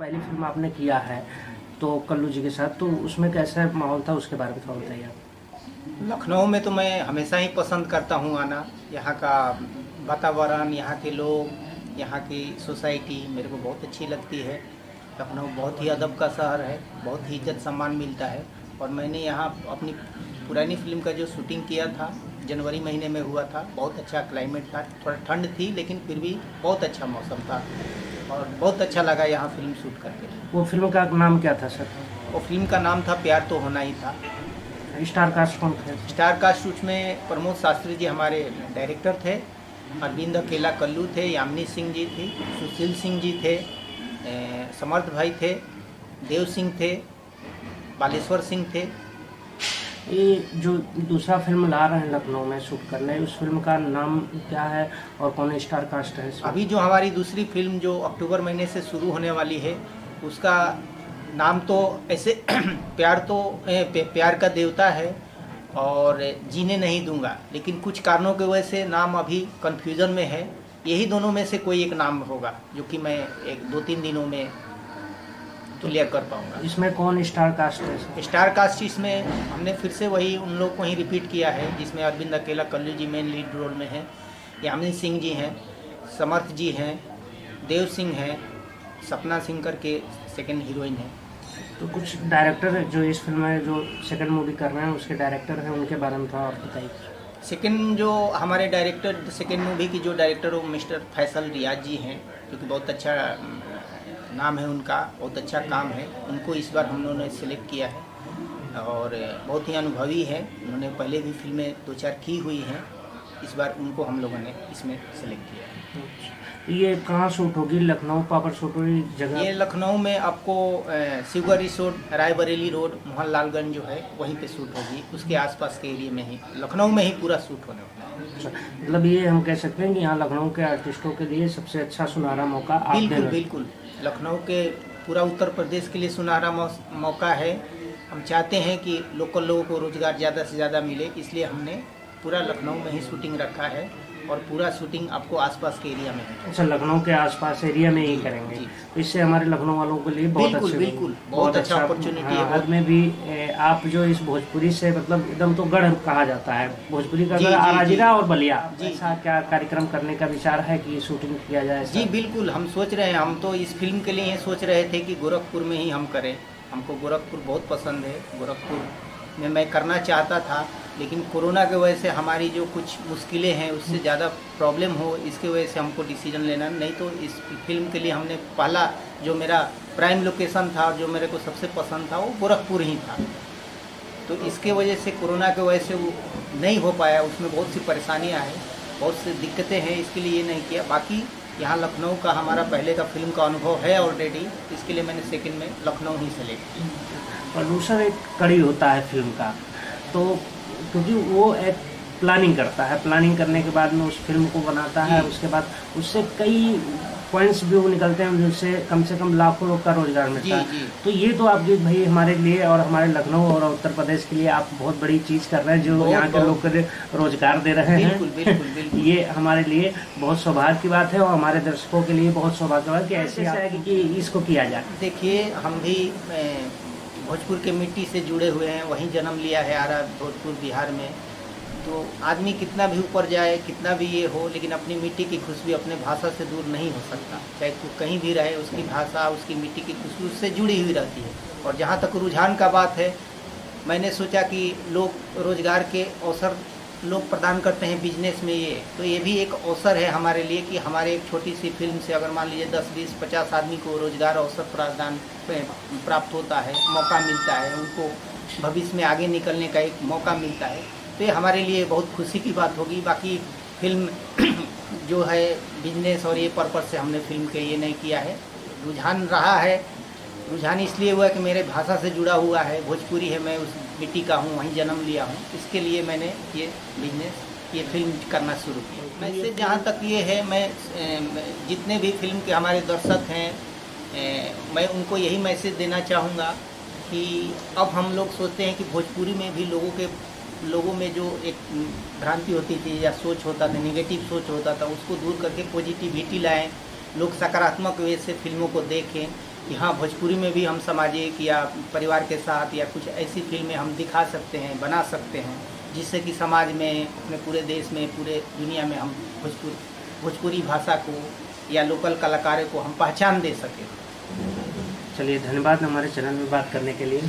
पहली फिल्म आपने किया है तो कल्लू जी के साथ, तो उसमें कैसा माहौल था उसके बारे में थोड़ा बताइए आप। लखनऊ में तो मैं हमेशा ही पसंद करता हूँ आना। यहाँ का वातावरण, यहाँ के लोग, यहाँ की सोसाइटी मेरे को बहुत अच्छी लगती है। लखनऊ बहुत ही अदब का शहर है, बहुत ही इज्जत सम्मान मिलता है। और मैंने यहाँ अपनी पुरानी फिल्म का जो शूटिंग किया था जनवरी महीने में हुआ था। बहुत अच्छा क्लाइमेट था, थोड़ा ठंड थी लेकिन फिर भी बहुत अच्छा मौसम था और बहुत अच्छा लगा यहाँ फिल्म शूट करके। वो फिल्म का नाम क्या था सर? वो फिल्म का नाम था प्यार तो होना ही था। स्टार कास्ट कौन थे? स्टार कास्ट उसमें प्रमोद शास्त्री जी हमारे डायरेक्टर थे, अरविंद अकेला कल्लू थे, यामिनी सिंह जी थी, सुशील सिंह जी थे, समर्थ भाई थे, देव सिंह थे, बालेश्वर सिंह थे। ये जो दूसरा फिल्म ला रहे हैं लखनऊ में शूट करने, उस फिल्म का नाम क्या है और कौन स्टार कास्ट है इसमें? अभी जो हमारी दूसरी फिल्म जो अक्टूबर महीने से शुरू होने वाली है उसका नाम तो ऐसे प्यार का देवता है और जीने नहीं दूंगा, लेकिन कुछ कारणों की वजह से नाम अभी कंफ्यूजन में है। यही दोनों में से कोई एक नाम होगा जो कि मैं 1-2-3 दिनों में क्लियर कर पाऊंगा। इसमें कौन स्टार कास्ट है? स्टार कास्ट इसमें हमने फिर से वही उन लोग को ही रिपीट किया है, जिसमें अरविंद अकेला कल्लू जी मेन लीड रोल में हैं, यामिनी सिंह जी हैं, समर्थ जी हैं, देव सिंह हैं, सपना सिंह करके सेकंड हीरोइन है। तो कुछ डायरेक्टर जो इस फिल्म में जो सेकंड मूवी कर रहे हैं उसके डायरेक्टर हैं, उनके बारे में थोड़ा आप बताइए। सेकंड जो हमारे डायरेक्टर सेकंड मूवी की जो डायरेक्टर वो मिस्टर फैसल रियाज जी हैं, जो कि बहुत अच्छा नाम है उनका, बहुत अच्छा काम है। उनको इस बार हम लोगों ने सिलेक्ट किया है और बहुत ही अनुभवी है। उन्होंने पहले भी फिल्में 2-4 की हुई हैं, इस बार उनको हम लोगों ने इसमें सेलेक्ट किया है। ये कहाँ शूट होगी? लखनऊ प्रॉपर शूट होगी जगह? ये लखनऊ में आपको शिवगर रिसोर्ट, रायबरेली रोड, मोहनलालगंज जो है वहीं पे शूट होगी, उसके आसपास के एरिया में ही, लखनऊ में ही पूरा शूट होने वाला है। अच्छा, मतलब ये हम कह सकते हैं कि यहाँ लखनऊ के आर्टिस्टों के लिए सबसे अच्छा सुनहरा मौका आप दे रहे हैं। बिल्कुल, लखनऊ के पूरा उत्तर प्रदेश के लिए सुनहरा मौका है। हम चाहते हैं कि लोकल लोगों को रोजगार ज़्यादा से ज़्यादा मिले, इसलिए हमने पूरा लखनऊ में ही शूटिंग रखा है और पूरा शूटिंग आपको आसपास के एरिया में है। अच्छा, लखनऊ के आसपास एरिया में ही करेंगे, तो इससे हमारे लखनऊ वालों के लिए बहुत अच्छा अपॉर्चुनिटी है। बाद में भी आप जो इस भोजपुरी से मतलब एकदम तो गढ़ कहा जाता है, भोजपुरी का गढ़, आराजिरा और बलिया, ऐसा क्या कार्यक्रम करने का विचार है कि शूटिंग किया जाए? जी बिल्कुल, हम सोच रहे हैं। हम तो इस फिल्म के लिए सोच रहे थे कि गोरखपुर में ही हम करें। हमको गोरखपुर बहुत पसंद है, गोरखपुर में मैं करना चाहता था, लेकिन कोरोना की वजह से हमारी जो कुछ मुश्किलें हैं उससे ज़्यादा प्रॉब्लम हो, इसके वजह से हमको डिसीजन लेना। नहीं तो इस फिल्म के लिए हमने पहला जो मेरा प्राइम लोकेशन था और जो मेरे को सबसे पसंद था वो गोरखपुर ही था। तो इसके वजह से कोरोना की वजह से वो नहीं हो पाया, उसमें बहुत सी परेशानियाँ हैं, बहुत सी दिक्कतें हैं, इसके लिए ये नहीं किया। बाकी यहाँ लखनऊ का हमारा पहले का फिल्म का अनुभव है ऑलरेडी, इसके लिए मैंने सेकंड में लखनऊ ही सेलेक्ट किया। प्रोड्यूसर एक कड़ी होता है फिल्म का, तो क्योंकि वो एक प्लानिंग करता है, प्लानिंग करने के बाद में उस फिल्म को बनाता है, उसके बाद उससे कई पॉइंट्स भी वो निकलते हैं जिससे कम से कम लाखों लोग का रोजगार मिलता है। तो ये तो आप भाई हमारे लिए और हमारे लखनऊ और उत्तर प्रदेश के लिए आप बहुत बड़ी चीज़ कर रहे हैं, जो यहाँ के लोग के रोजगार दे रहे हैं। बिल्कुल। ये हमारे लिए बहुत सौभाग्य की बात है और हमारे दर्शकों के लिए बहुत सौभाग्य की बात कि ऐसे कि इसको किया जाए। देखिए, हम भी भोजपुर के मिट्टी से जुड़े हुए हैं, वहीं जन्म लिया है आरा भोजपुर बिहार में। तो आदमी कितना भी ऊपर जाए, कितना भी ये हो, लेकिन अपनी मिट्टी की खुशबू अपने भाषा से दूर नहीं हो सकता। चाहे वो कहीं भी रहे, उसकी भाषा, उसकी मिट्टी की खुशबू उससे जुड़ी हुई रहती है। और जहाँ तक रुझान का बात है, मैंने सोचा कि लोग रोजगार के अवसर लोग प्रदान करते हैं बिजनेस में, तो ये भी एक अवसर है हमारे लिए कि हमारे एक छोटी सी फिल्म से अगर मान लीजिए 10, 20, 50 आदमी को रोजगार अवसर प्रदान प्राप्त होता है, मौका मिलता है, उनको भविष्य में आगे निकलने का एक मौका मिलता है, तो ये हमारे लिए बहुत खुशी की बात होगी। बाकी फिल्म जो है बिजनेस और ये पर्पज़ से हमने फिल्म के ये नहीं किया है। रुझान रहा है, रुझान इसलिए हुआ कि मेरे भाषा से जुड़ा हुआ है, भोजपुरी है, मैं उस मिट्टी का हूँ, वहीं जन्म लिया हूँ, इसके लिए मैंने ये बिजनेस, ये फिल्म करना शुरू किया। मैसेज जहाँ तक ये है, मैं जितने भी फिल्म के हमारे दर्शक हैं, मैं उनको यही मैसेज देना चाहूँगा कि अब हम लोग सोचते हैं कि भोजपुरी में भी लोगों में जो एक भ्रांति होती थी या सोच होता था, नेगेटिव सोच होता था, उसको दूर करके पॉजिटिविटी लाएं, लोग सकारात्मक वे से फिल्मों को देखें। कि हाँ भोजपुरी में भी हम सामाजिक या परिवार के साथ या कुछ ऐसी फिल्में हम दिखा सकते हैं, बना सकते हैं, जिससे कि समाज में, अपने पूरे देश में, पूरे दुनिया में हम भोजपुरी भाषा को या लोकल कलाकारों को हम पहचान दे सकें। चलिए, धन्यवाद हमारे चैनल में बात करने के लिए।